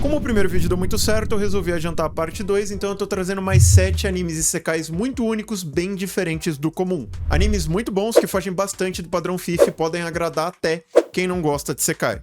Como o primeiro vídeo deu muito certo, eu resolvi adiantar a parte 2, então eu tô trazendo mais 7 animes isekais muito únicos, bem diferentes do comum. Animes muito bons que fogem bastante do padrão FIFA e podem agradar até quem não gosta de isekai.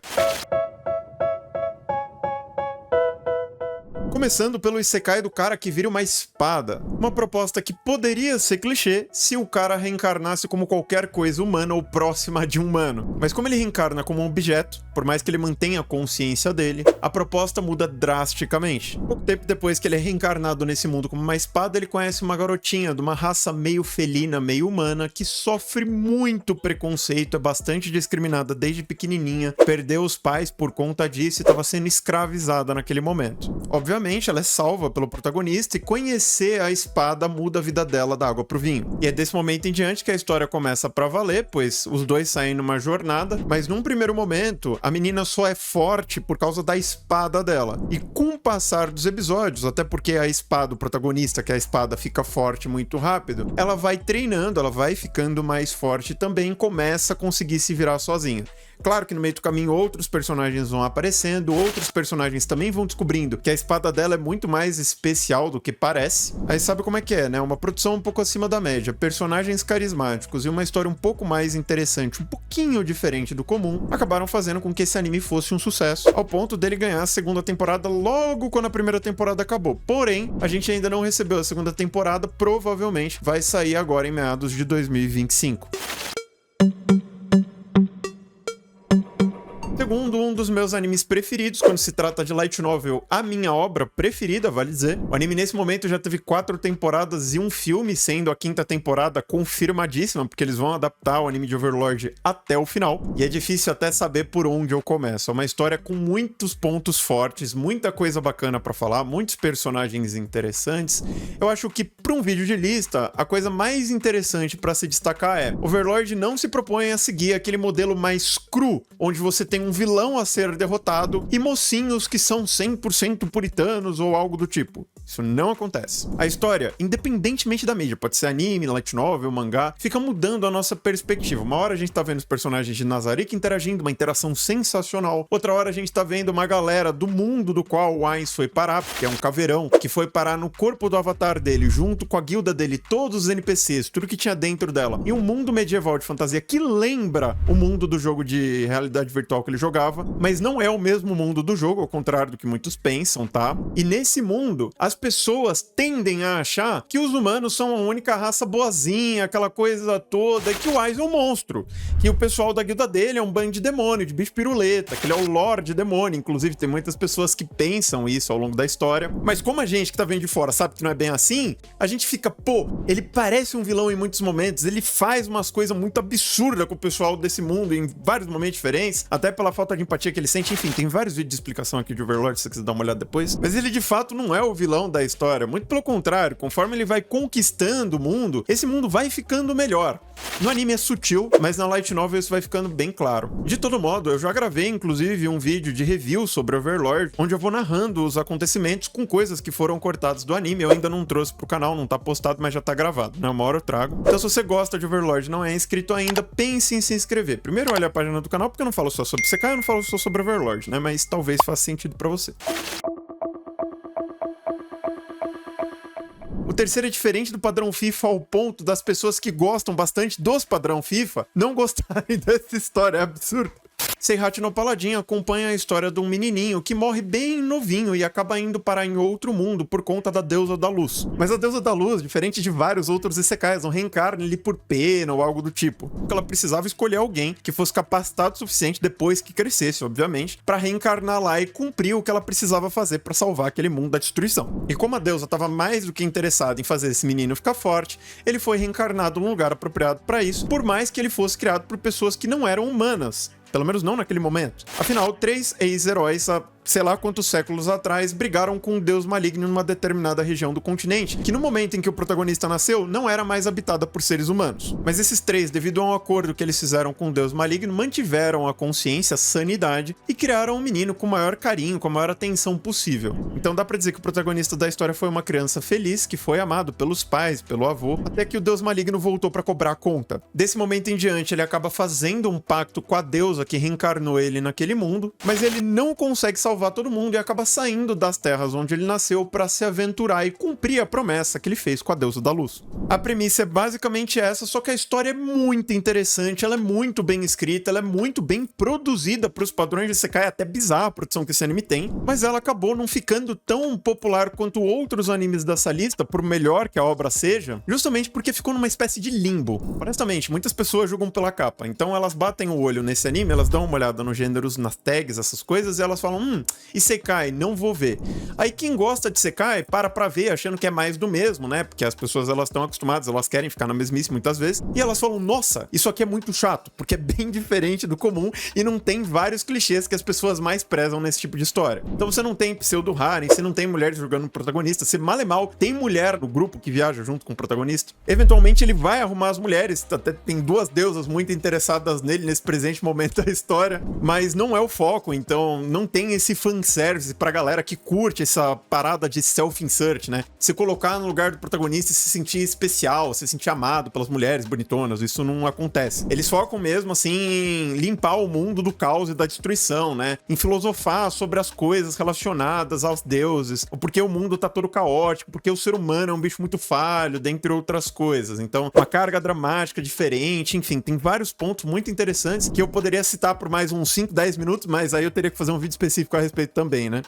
Começando pelo isekai do cara que vira uma espada. Uma proposta que poderia ser clichê se o cara reencarnasse como qualquer coisa humana ou próxima de um humano. Mas como ele reencarna como um objeto, por mais que ele mantenha a consciência dele, a proposta muda drasticamente. Pouco tempo depois que ele é reencarnado nesse mundo como uma espada, ele conhece uma garotinha de uma raça meio felina, meio humana, que sofre muito preconceito, é bastante discriminada desde pequenininha, perdeu os pais por conta disso e estava sendo escravizada naquele momento. Obviamente, ela é salva pelo protagonista e conhecer a espada muda a vida dela da água pro vinho. E é desse momento em diante que a história começa pra valer, pois os dois saem numa jornada, mas num primeiro momento, a menina só é forte por causa da espada dela. E com o passar dos episódios, até porque a espada, o protagonista, que é a espada, fica forte muito rápido, ela vai treinando, ela vai ficando mais forte e também começa a conseguir se virar sozinha. Claro que no meio do caminho outros personagens vão aparecendo, outros personagens também vão descobrindo que a espada dela é muito mais especial do que parece. Aí sabe como é que é, né? Uma produção um pouco acima da média, personagens carismáticos e uma história um pouco mais interessante, um pouquinho diferente do comum, acabaram fazendo com que esse anime fosse um sucesso, ao ponto dele ganhar a segunda temporada logo quando a primeira temporada acabou. Porém, a gente ainda não recebeu a segunda temporada, provavelmente vai sair agora em meados de 2025. Segundo um dos meus animes preferidos, quando se trata de light novel, a minha obra preferida, vale dizer. O anime nesse momento já teve 4 temporadas e um filme, sendo a 5ª temporada confirmadíssima, porque eles vão adaptar o anime de Overlord até o final. E é difícil até saber por onde eu começo. É uma história com muitos pontos fortes, muita coisa bacana pra falar, muitos personagens interessantes. Eu acho que para um vídeo de lista, a coisa mais interessante pra se destacar é: Overlord não se propõe a seguir aquele modelo mais cru, onde você tem um vilão a ser derrotado e mocinhos que são 100% puritanos ou algo do tipo. Isso não acontece. A história, independentemente da mídia, pode ser anime, light novel, mangá, fica mudando a nossa perspectiva. Uma hora a gente tá vendo os personagens de Nazarick interagindo, uma interação sensacional. Outra hora a gente tá vendo uma galera do mundo do qual o Ainz foi parar, porque é um caveirão, que foi parar no corpo do avatar dele, junto com a guilda dele, todos os NPCs, tudo que tinha dentro dela. E um mundo medieval de fantasia que lembra o mundo do jogo de realidade virtual que ele jogava, mas não é o mesmo mundo do jogo, ao contrário do que muitos pensam, tá? E nesse mundo, as pessoas tendem a achar que os humanos são a única raça boazinha, aquela coisa toda, e que o Ainz é um monstro, que o pessoal da guilda dele é um bando de demônio, de bicho piruleta, que ele é o Lorde Demônio. Inclusive tem muitas pessoas que pensam isso ao longo da história, mas como a gente que tá vendo de fora sabe que não é bem assim, a gente fica, pô, ele parece um vilão em muitos momentos, ele faz umas coisas muito absurdas com o pessoal desse mundo em vários momentos diferentes, até pela falta de empatia que ele sente. Enfim, tem vários vídeos de explicação aqui de Overlord, se você quiser dar uma olhada depois. Mas ele de fato não é o vilão da história, muito pelo contrário, conforme ele vai conquistando o mundo, esse mundo vai ficando melhor. No anime é sutil, mas na light novel isso vai ficando bem claro. De todo modo, eu já gravei inclusive um vídeo de review sobre Overlord, onde eu vou narrando os acontecimentos com coisas que foram cortadas do anime. Eu ainda não trouxe pro canal, não tá postado, mas já tá gravado, né? Uma hora eu trago. Então se você gosta de Overlord e não é inscrito ainda, pense em se inscrever. Primeiro olha a página do canal, porque eu não falo só sobre Isekai, eu não falo só sobre Overlord, né? Mas talvez faça sentido pra você. O terceiro é diferente do padrão FIFA ao ponto das pessoas que gostam bastante dos padrão FIFA não gostarem dessa história, é absurdo. Seihachi no Paladin acompanha a história de um menininho que morre bem novinho e acaba indo parar em outro mundo por conta da deusa da luz. Mas a deusa da luz, diferente de vários outros isekais, não reencarna ele por pena ou algo do tipo. Porque ela precisava escolher alguém que fosse capacitado o suficiente depois que crescesse, obviamente, para reencarnar lá e cumprir o que ela precisava fazer para salvar aquele mundo da destruição. E como a deusa estava mais do que interessada em fazer esse menino ficar forte, ele foi reencarnado num lugar apropriado para isso, por mais que ele fosse criado por pessoas que não eram humanas. Pelo menos não naquele momento. Afinal, 3 ex-heróis há sei lá quantos séculos atrás brigaram com um deus maligno numa determinada região do continente, que no momento em que o protagonista nasceu, não era mais habitada por seres humanos. Mas esses 3, devido a um acordo que eles fizeram com o deus maligno, mantiveram a consciência, a sanidade e criaram um menino com o maior carinho, com a maior atenção possível. Então dá pra dizer que o protagonista da história foi uma criança feliz, que foi amado pelos pais, pelo avô, até que o deus maligno voltou pra cobrar a conta. Desse momento em diante, ele acaba fazendo um pacto com a deusa que reencarnou ele naquele mundo, mas ele não consegue salvar salvar todo mundo e acaba saindo das terras onde ele nasceu para se aventurar e cumprir a promessa que ele fez com a deusa da luz. A premissa é basicamente essa, só que a história é muito interessante, ela é muito bem escrita, ela é muito bem produzida para os padrões de Isekai, até bizarra a produção que esse anime tem, mas ela acabou não ficando tão popular quanto outros animes dessa lista, por melhor que a obra seja, justamente porque ficou numa espécie de limbo. Honestamente, muitas pessoas julgam pela capa, então elas batem o olho nesse anime, elas dão uma olhada nos gêneros, nas tags, essas coisas, e elas falam, Isekai, não vou ver. Aí quem gosta de Isekai, para pra ver, achando que é mais do mesmo, né? Porque as pessoas, elas estão acostumadas, elas querem ficar na mesmice muitas vezes, e elas falam, nossa, isso aqui é muito chato, porque é bem diferente do comum e não tem vários clichês que as pessoas mais prezam nesse tipo de história. Então você não tem pseudo-harem, você não tem mulheres jogando no protagonista, você mal e mal tem mulher no grupo que viaja junto com o protagonista. Eventualmente ele vai arrumar as mulheres, até tem duas deusas muito interessadas nele nesse presente momento da história, mas não é o foco, então não tem esse fanservice pra galera que curte essa parada de self-insert, né? Se colocar no lugar do protagonista e se sentir especial, se sentir amado pelas mulheres bonitonas, isso não acontece. Eles focam mesmo, assim, em limpar o mundo do caos e da destruição, né? Em filosofar sobre as coisas relacionadas aos deuses, ou porque o mundo tá todo caótico, porque o ser humano é um bicho muito falho, dentre outras coisas. Então, uma carga dramática diferente, enfim, tem vários pontos muito interessantes que eu poderia citar por mais uns 5, 10 minutos, mas aí eu teria que fazer um vídeo específico a respeito também, né?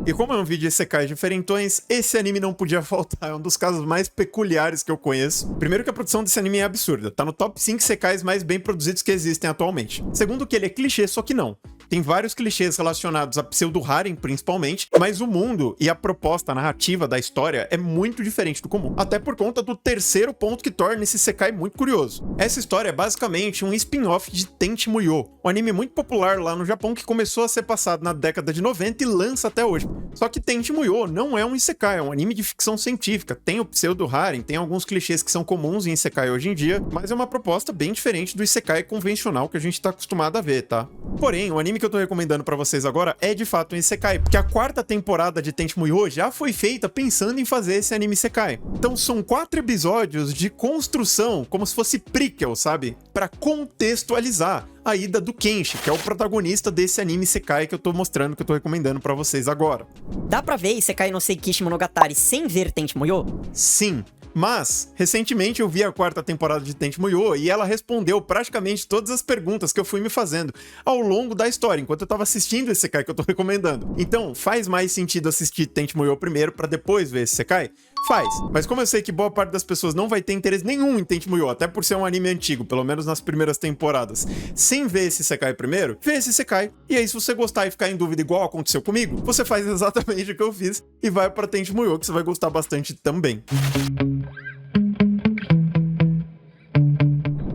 E como é um vídeo de Isekais diferentões, esse anime não podia faltar, é um dos casos mais peculiares que eu conheço. Primeiro que a produção desse anime é absurda, tá no top 5 Isekais mais bem produzidos que existem atualmente. Segundo que ele é clichê, só que não. Tem vários clichês relacionados a pseudo-harem, principalmente, mas o mundo e a proposta narrativa da história é muito diferente do comum. Até por conta do terceiro ponto que torna esse Isekai muito curioso. Essa história é basicamente um spin-off de Tenchi Muyo, um anime muito popular lá no Japão que começou a ser passado na década de 90 e lança até hoje. Só que Tenchi Muyo não é um Isekai, é um anime de ficção científica. Tem o pseudo-harem, tem alguns clichês que são comuns em Isekai hoje em dia, mas é uma proposta bem diferente do Isekai convencional que a gente tá acostumado a ver, tá? Porém, o anime que eu tô recomendando pra vocês agora é de fato um Isekai, porque a quarta temporada de Tenchi Muyo já foi feita pensando em fazer esse anime Isekai. Então são 4 episódios de construção, como se fosse prequel, sabe? Pra contextualizar a ida do Kenshi, que é o protagonista desse anime Isekai que eu tô mostrando, que eu tô recomendando pra vocês agora. Dá pra ver Isekai no Seikishi Monogatari sem ver Tenchi Muyo? Sim. Mas, recentemente eu vi a quarta temporada de Tenchi Muyo e ela respondeu praticamente todas as perguntas que eu fui me fazendo ao longo da história, enquanto eu tava assistindo esse Isekai que eu tô recomendando. Então, faz mais sentido assistir Tenchi Muyo primeiro pra depois ver esse Isekai? Faz. Mas como eu sei que boa parte das pessoas não vai ter interesse nenhum em Tenchi Muyo, até por ser um anime antigo, pelo menos nas primeiras temporadas, sem ver esse Isekai primeiro, vê esse Isekai. E aí, se você gostar e ficar em dúvida igual aconteceu comigo, você faz exatamente o que eu fiz e vai pra Tenchi Muyo, que você vai gostar bastante também.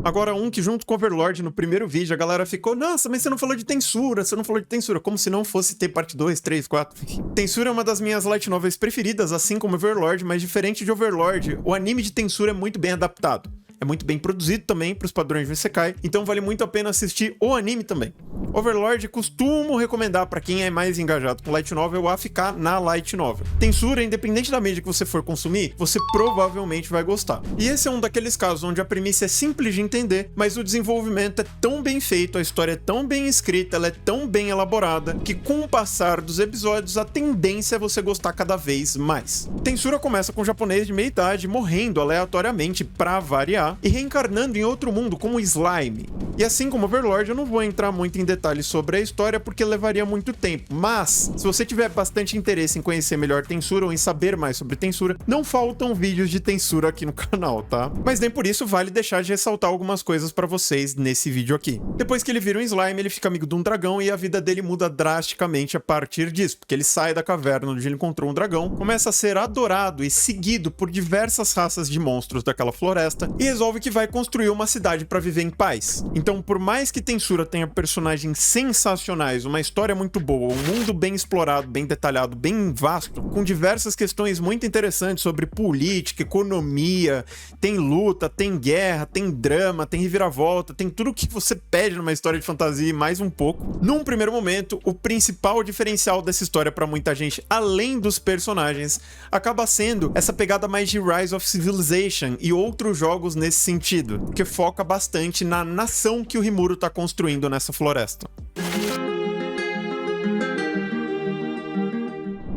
Agora, um que junto com Overlord no primeiro vídeo, a galera ficou, nossa, mas você não falou de Tensura, você não falou de Tensura, como se não fosse ter parte 2, 3, 4. Tensura é uma das minhas light novels preferidas, assim como Overlord, mas diferente de Overlord, o anime de Tensura é muito bem adaptado. É muito bem produzido também para os padrões de Isekai, então vale muito a pena assistir o anime também. Overlord costumo recomendar para quem é mais engajado com light novel a ficar na light novel. Tensura, independente da mídia que você for consumir, você provavelmente vai gostar. E esse é um daqueles casos onde a premissa é simples de entender, mas o desenvolvimento é tão bem feito, a história é tão bem escrita, ela é tão bem elaborada, que com o passar dos episódios a tendência é você gostar cada vez mais. Tensura começa com um japonês de meia idade morrendo aleatoriamente para variar e reencarnando em outro mundo como Slime. E assim como Overlord, eu não vou entrar muito em detalhes sobre a história porque levaria muito tempo, mas se você tiver bastante interesse em conhecer melhor Tensura ou em saber mais sobre Tensura, não faltam vídeos de Tensura aqui no canal, tá? Mas nem por isso vale deixar de ressaltar algumas coisas pra vocês nesse vídeo aqui. Depois que ele vira um Slime, ele fica amigo de um dragão e a vida dele muda drasticamente a partir disso, porque ele sai da caverna onde ele encontrou um dragão, começa a ser adorado e seguido por diversas raças de monstros daquela floresta e resolve que vai construir uma cidade pra viver em paz. Então, por mais que Tensura tenha personagens sensacionais, uma história muito boa, um mundo bem explorado, bem detalhado, bem vasto, com diversas questões muito interessantes sobre política, economia, tem luta, tem guerra, tem drama, tem reviravolta, tem tudo o que você pede numa história de fantasia e mais um pouco. Num primeiro momento, o principal diferencial dessa história pra muita gente, além dos personagens, acaba sendo essa pegada mais de Rise of Civilization e outros jogos nesse sentido, porque foca bastante na nação que o Rimuru tá construindo nessa floresta.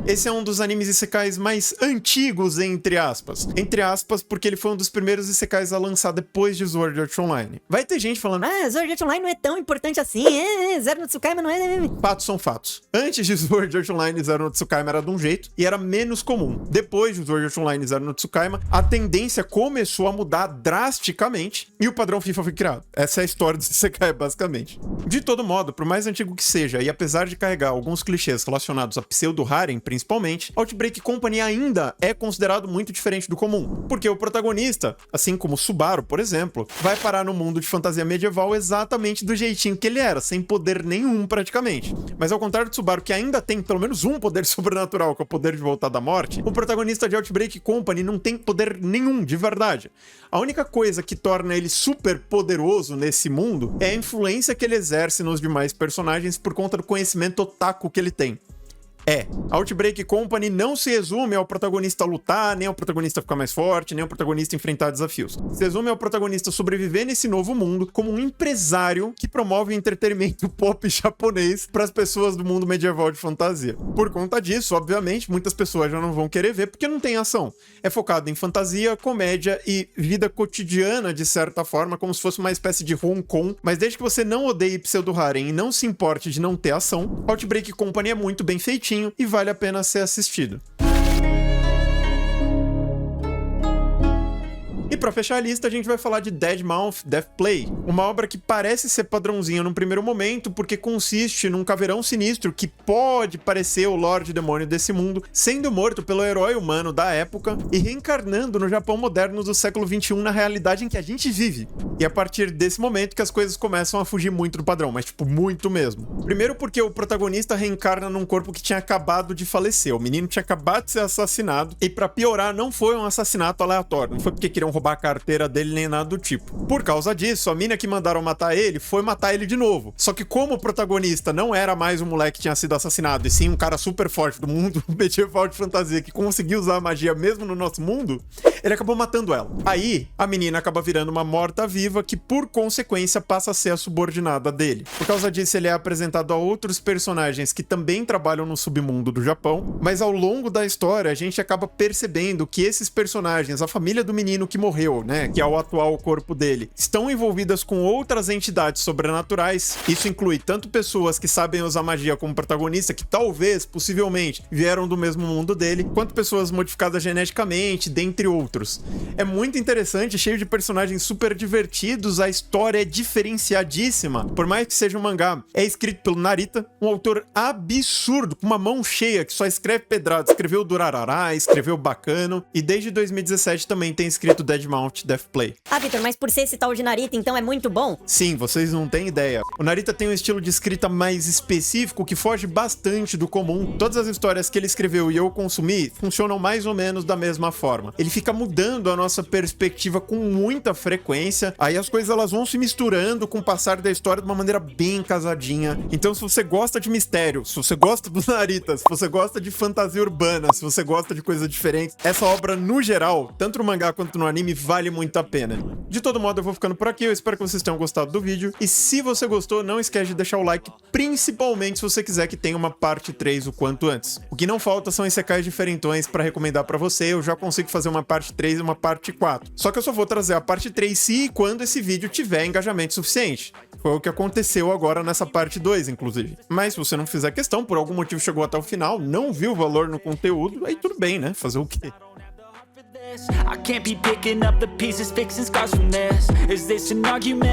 Esse é um dos animes isekais mais antigos, entre aspas. Entre aspas, porque ele foi um dos primeiros isekais a lançar depois de Sword Art Online. Vai ter gente falando... Sword Art Online não é tão importante assim, Zero no Tsukaima não é... Fatos são fatos. Antes de Sword Art Online, Zero no Tsukaima era de um jeito e era menos comum. Depois de Sword Art Online e Zero no Tsukaima, a tendência começou a mudar drasticamente e o padrão FIFA foi criado. Essa é a história do isekai, basicamente. De todo modo, por mais antigo que seja, e apesar de carregar alguns clichês relacionados a pseudo-harem, principalmente, Outbreak Company ainda é considerado muito diferente do comum, porque o protagonista, assim como Subaru, por exemplo, vai parar no mundo de fantasia medieval exatamente do jeitinho que ele era, sem poder nenhum praticamente. Mas ao contrário de Subaru, que ainda tem pelo menos um poder sobrenatural, que é o poder de voltar da morte, o protagonista de Outbreak Company não tem poder nenhum, de verdade. A única coisa que torna ele super poderoso nesse mundo é a influência que ele exerce nos demais personagens por conta do conhecimento otaku que ele tem. Outbreak Company não se resume ao protagonista lutar, nem ao protagonista ficar mais forte, nem ao protagonista enfrentar desafios. Se resume ao protagonista sobreviver nesse novo mundo como um empresário que promove o entretenimento pop japonês para as pessoas do mundo medieval de fantasia. Por conta disso, obviamente, muitas pessoas já não vão querer ver porque não tem ação. É focado em fantasia, comédia e vida cotidiana, de certa forma, como se fosse uma espécie de Hong Kong, mas desde que você não odeie pseudo-harem e não se importe de não ter ação, Outbreak Company é muito bem feitinho e vale a pena ser assistido. E pra fechar a lista, a gente vai falar de Deadmau5 Death Play, uma obra que parece ser padrãozinha num primeiro momento, porque consiste num caveirão sinistro que pode parecer o Lorde Demônio desse mundo, sendo morto pelo herói humano da época e reencarnando no Japão moderno do século XXI na realidade em que a gente vive. E a partir desse momento que as coisas começam a fugir muito do padrão, mas tipo, muito mesmo. Primeiro porque o protagonista reencarna num corpo que tinha acabado de falecer, o menino tinha acabado de ser assassinado, e pra piorar, não foi um assassinato aleatório, não foi porque queriam roubar a carteira dele nem nada do tipo. Por causa disso, a mina que mandaram matar ele foi matar ele de novo. Só que como o protagonista não era mais um moleque que tinha sido assassinado, e sim um cara super forte do mundo medieval de fantasia que conseguiu usar a magia mesmo no nosso mundo, ele acabou matando ela. Aí, a menina acaba virando uma morta-viva que, por consequência, passa a ser a subordinada dele. Por causa disso, ele é apresentado a outros personagens que também trabalham no submundo do Japão, mas ao longo da história, a gente acaba percebendo que esses personagens, a família do menino que morreu, né, que é o atual corpo dele, estão envolvidas com outras entidades sobrenaturais. Isso inclui tanto pessoas que sabem usar magia como protagonista, que talvez, possivelmente, vieram do mesmo mundo dele, quanto pessoas modificadas geneticamente, dentre outros. É muito interessante, cheio de personagens super divertidos, a história é diferenciadíssima, por mais que seja um mangá. É escrito pelo Narita, um autor absurdo, com uma mão cheia, que só escreve pedrada. Escreveu Durarara, escreveu Bacano, e desde 2017 também tem escrito Deadmau5 Death Play. Vitor, mas por ser esse tal de Narita, então é muito bom? Sim, vocês não têm ideia. O Narita tem um estilo de escrita mais específico que foge bastante do comum. Todas as histórias que ele escreveu e eu consumi funcionam mais ou menos da mesma forma. Ele fica mudando a nossa perspectiva com muita frequência, aí as coisas elas vão se misturando com o passar da história de uma maneira bem casadinha. Então se você gosta de mistério, se você gosta do Narita, se você gosta de fantasia urbana, se você gosta de coisas diferentes, essa obra no geral, tanto no mangá quanto no anime, vale muito a pena. De todo modo, eu vou ficando por aqui, eu espero que vocês tenham gostado do vídeo, e se você gostou, não esquece de deixar o like, principalmente se você quiser que tenha uma parte 3 o quanto antes. O que não falta são isekais diferentões pra recomendar pra você, eu já consigo fazer uma parte 3 e uma parte 4. Só que eu só vou trazer a parte 3 se e quando esse vídeo tiver engajamento suficiente. Foi o que aconteceu agora nessa parte 2, inclusive. Mas se você não fizer questão, por algum motivo chegou até o final, não viu o valor no conteúdo, aí tudo bem, né? Fazer o quê? I can't be picking up the pieces, fixing scars from this. Is this an argument?